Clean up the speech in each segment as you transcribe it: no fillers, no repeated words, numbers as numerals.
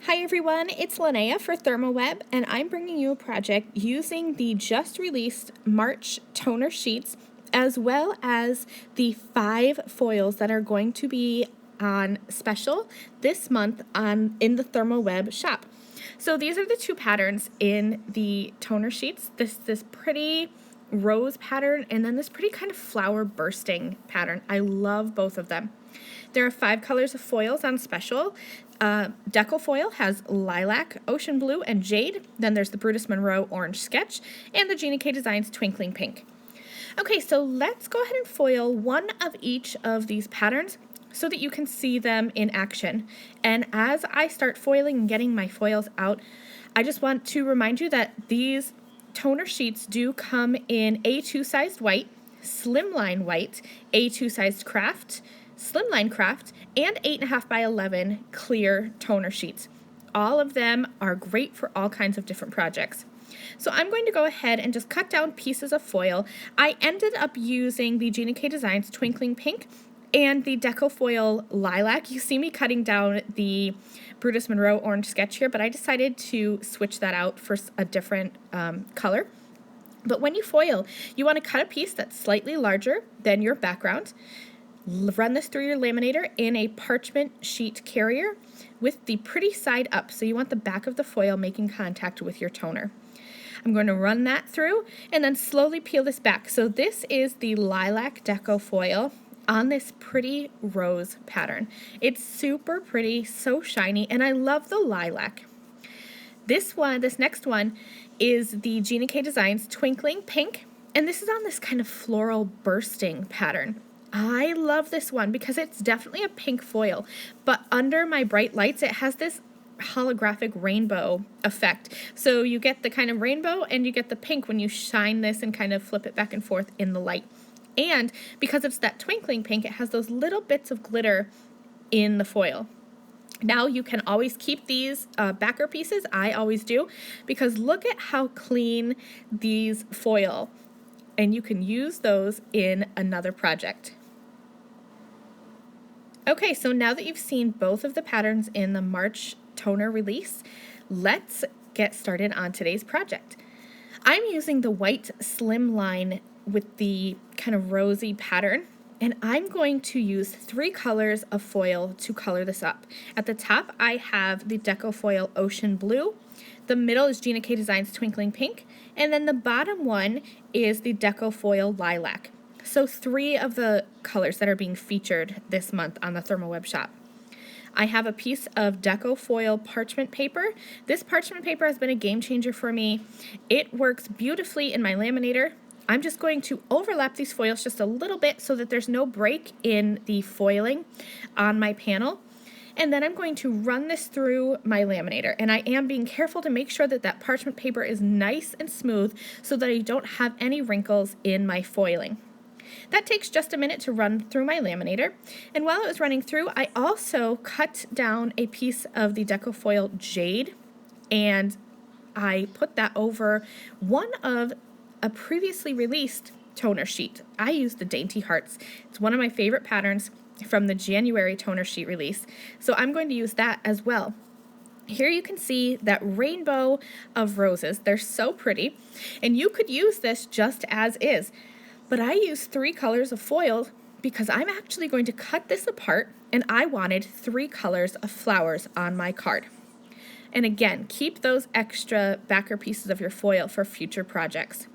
Hi everyone, it's Lynnea for ThermOWeb, and I'm bringing you a project using the just released March toner sheets as well as the 5 foils that are going to be on special this month in the ThermOWeb shop. So these are the 2 patterns in the toner sheets. This pretty rose pattern and then this pretty kind of flower bursting pattern. I love both of them. There are 5 colors of foils on special. Deco Foil has lilac, ocean blue, and jade. Then there's the Brutus Monroe orange sketch and the Gina K Designs twinkling pink. Okay, so let's go ahead and foil one of each of these patterns so that you can see them in action. And as I start foiling and getting my foils out, I just want to remind you that these toner sheets do come in A2 sized white, slimline white, A2 sized craft, slimline craft, and 8.5 by 11 clear toner sheets. All of them are great for all kinds of different projects. So I'm going to go ahead and just cut down pieces of foil. I ended up using the Gina K Designs Twinkling Pink and the Deco Foil Lilac. You see me cutting down the Brutus Monroe orange sketch here, but I decided to switch that out for a different color. But when you foil, you want to cut a piece that's slightly larger than your background. Run this through your laminator in a parchment sheet carrier with the pretty side up. So you want the back of the foil making contact with your toner. I'm going to run that through and then slowly peel this back. So this is the lilac deco foil on this pretty rose pattern. It's super pretty, so shiny, and I love the lilac. This next one is the Gina K Designs Twinkling Pink, and this is on this kind of floral bursting pattern. I love this one because it's definitely a pink foil, but under my bright lights, it has this holographic rainbow effect. So you get the kind of rainbow and you get the pink when you shine this and kind of flip it back and forth in the light. And because it's that twinkling pink, it has those little bits of glitter in the foil. Now you can always keep these backer pieces. I always do, because look at how clean these foil, and you can use those in another project. Okay, so now that you've seen both of the patterns in the March toner release, let's get started on today's project. I'm using the white slim line with the kind of rosy pattern, and I'm going to use 3 colors of foil to color this up. At the top, I have the Deco Foil Ocean Blue. The middle is Gina K Designs Twinkling Pink, and then the bottom one is the Deco Foil Lilac. So 3 of the colors that are being featured this month on the ThermOWeb shop. I have a piece of Deco Foil parchment paper. This parchment paper has been a game changer for me. It works beautifully in my laminator. I'm just going to overlap these foils just a little bit so that there's no break in the foiling on my panel. And then I'm going to run this through my laminator. And I am being careful to make sure that that parchment paper is nice and smooth so that I don't have any wrinkles in my foiling. That takes just a minute to run through my laminator. And while it was running through, I also cut down a piece of the Deco Foil Jade, and I put that over one of a previously released toner sheet. I used the Dainty Hearts. It's one of my favorite patterns from the January toner sheet release. So I'm going to use that as well. Here you can see that rainbow of roses. They're so pretty. And you could use this just as is. But I used 3 colors of foil because I'm actually going to cut this apart, and I wanted 3 colors of flowers on my card. And again, keep those extra backer pieces of your foil for future projects.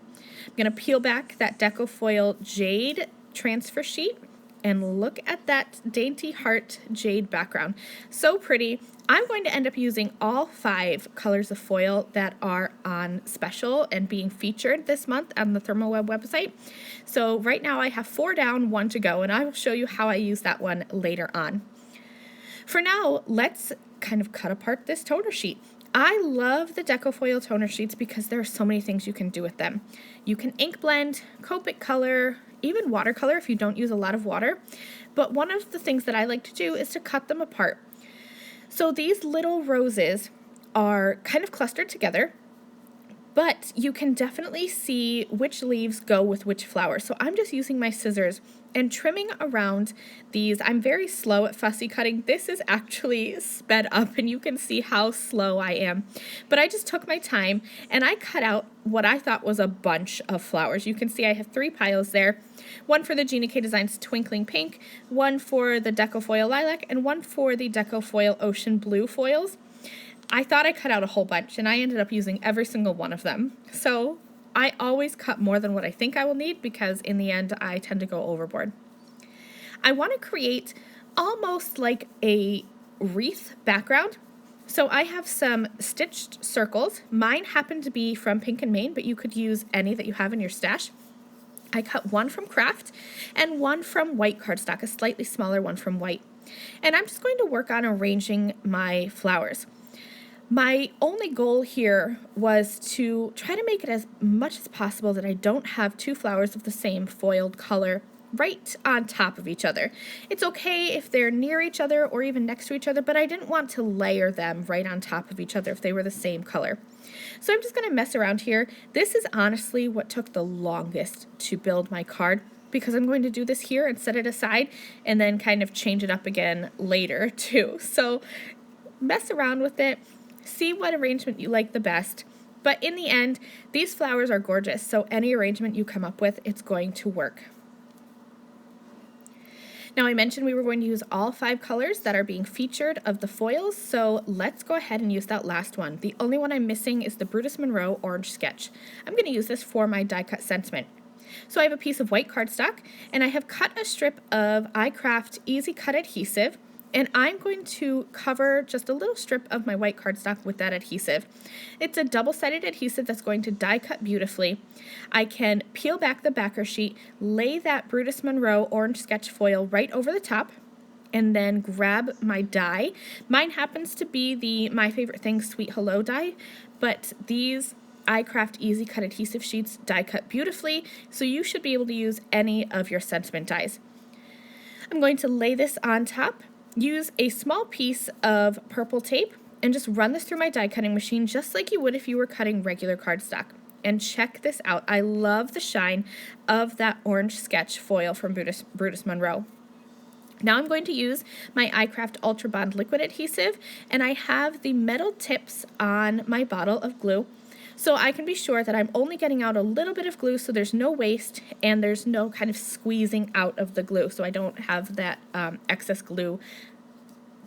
I'm going to peel back that Deco Foil Jade transfer sheet and look at that Dainty Heart Jade background. So pretty. I'm going to end up using all 5 colors of foil that are on special and being featured this month on the ThermOWeb website. So right now I have 4 down, 1 to go, and I will show you how I use that one later on. For now, let's kind of cut apart this toner sheet. I love the Deco Foil toner sheets because there are so many things you can do with them. You can ink blend, Copic color, even watercolor if you don't use a lot of water. But one of the things that I like to do is to cut them apart. So these little roses are kind of clustered together, but you can definitely see which leaves go with which flower. So I'm just using my scissors and trimming around these. I'm very slow at fussy cutting. This is actually sped up and you can see how slow I am. But I just took my time and I cut out what I thought was a bunch of flowers. You can see I have 3 piles there. One for the Gina K Designs Twinkling Pink, one for the Deco Foil Lilac, and one for the Deco Foil Ocean Blue foils. I thought I cut out a whole bunch and I ended up using every single one of them. So I always cut more than what I think I will need because in the end I tend to go overboard. I want to create almost like a wreath background. So I have some stitched circles. Mine happen to be from Pink and Main, but you could use any that you have in your stash. I cut one from Craft and one from white cardstock, a slightly smaller one from white. And I'm just going to work on arranging my flowers. My only goal here was to try to make it as much as possible that I don't have 2 flowers of the same foiled color right on top of each other. It's okay if they're near each other or even next to each other, but I didn't want to layer them right on top of each other if they were the same color. So I'm just going to mess around here. This is honestly what took the longest to build my card because I'm going to do this here and set it aside and then kind of change it up again later too. So mess around with it. See what arrangement you like the best, but in the end, these flowers are gorgeous, so any arrangement you come up with, it's going to work. Now I mentioned we were going to use all 5 colors that are being featured of the foils, so let's go ahead and use that last one. The only one I'm missing is the Brutus Monroe Orange Sketch. I'm going to use this for my die cut sentiment. So I have a piece of white cardstock, and I have cut a strip of iCraft Easy Cut Adhesive, and I'm going to cover just a little strip of my white cardstock with that adhesive. It's a double-sided adhesive that's going to die cut beautifully. I can peel back the backer sheet, lay that Brutus Monroe Orange Sketch foil right over the top, and then grab my die. Mine happens to be the My Favorite Things Sweet Hello die, but these iCraft Easy Cut Adhesive sheets die cut beautifully, so you should be able to use any of your sentiment dies. I'm going to lay this on top. Use a small piece of purple tape and just run this through my die cutting machine just like you would if you were cutting regular cardstock. And check this out. I love the shine of that orange sketch foil from Brutus Monroe. Now I'm going to use my iCraft Ultrabond liquid adhesive, and I have the metal tips on my bottle of glue so I can be sure that I'm only getting out a little bit of glue so there's no waste and there's no kind of squeezing out of the glue, so I don't have that excess glue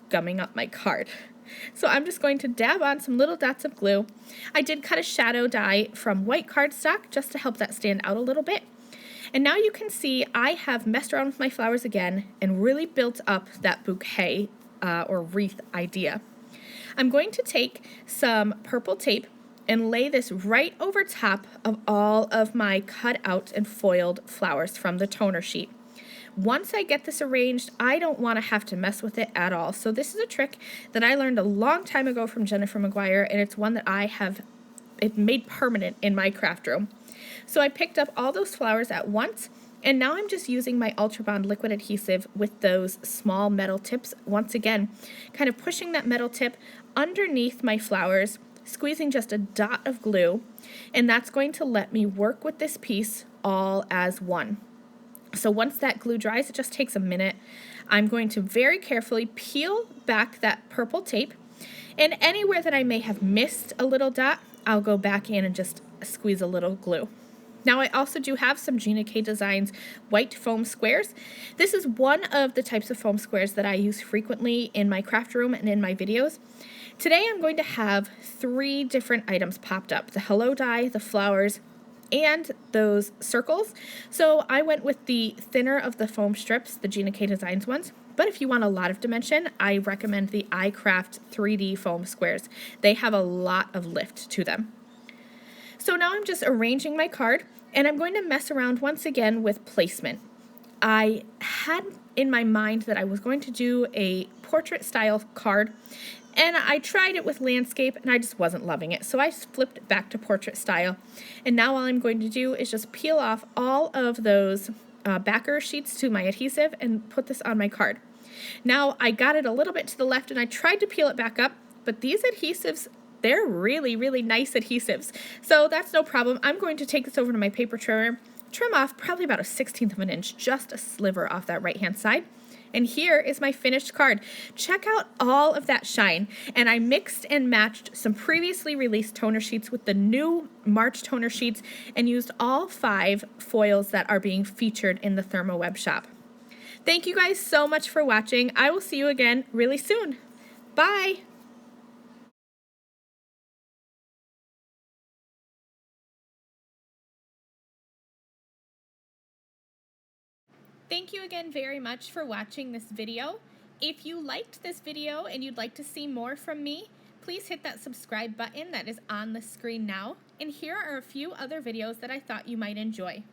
gumming up my card. So I'm just going to dab on some little dots of glue. I did cut a shadow die from white cardstock just to help that stand out a little bit. And now you can see I have messed around with my flowers again and really built up that bouquet or wreath idea. I'm going to take some purple tape and lay this right over top of all of my cut out and foiled flowers from the toner sheet. Once I get this arranged, I don't want to have to mess with it at all. So this is a trick that I learned a long time ago from Jennifer McGuire, and it's one that I have made permanent in my craft room. So I picked up all those flowers at once, and now I'm just using my Ultrabond liquid adhesive with those small metal tips, once again, kind of pushing that metal tip underneath my flowers, squeezing just a dot of glue, and that's going to let me work with this piece all as one. So once that glue dries, it just takes a minute. I'm going to very carefully peel back that purple tape, and anywhere that I may have missed a little dot, I'll go back in and just squeeze a little glue. Now I also do have some Gina K Designs white foam squares. This is one of the types of foam squares that I use frequently in my craft room and in my videos. Today I'm going to have 3 different items popped up: the hello die, the flowers, and those circles. So I went with the thinner of the foam strips, the Gina K Designs ones. But if you want a lot of dimension, I recommend the iCraft 3D foam squares. They have a lot of lift to them. So now I'm just arranging my card, and I'm going to mess around once again with placement. I had in my mind that I was going to do a portrait style card, and I tried it with landscape and I just wasn't loving it. So I flipped it back to portrait style. And now all I'm going to do is just peel off all of those backer sheets to my adhesive and put this on my card. Now I got it a little bit to the left and I tried to peel it back up, but these adhesives they're really, really nice adhesives. So that's no problem. I'm going to take this over to my paper trimmer, trim off probably about a 1/16 of an inch, just a sliver off that right-hand side. And here is my finished card. Check out all of that shine. And I mixed and matched some previously released toner sheets with the new March toner sheets and used all 5 foils that are being featured in the ThermOWeb shop. Thank you guys so much for watching. I will see you again really soon. Bye! Thank you again very much for watching this video. If you liked this video and you'd like to see more from me, please hit that subscribe button that is on the screen now. And here are a few other videos that I thought you might enjoy.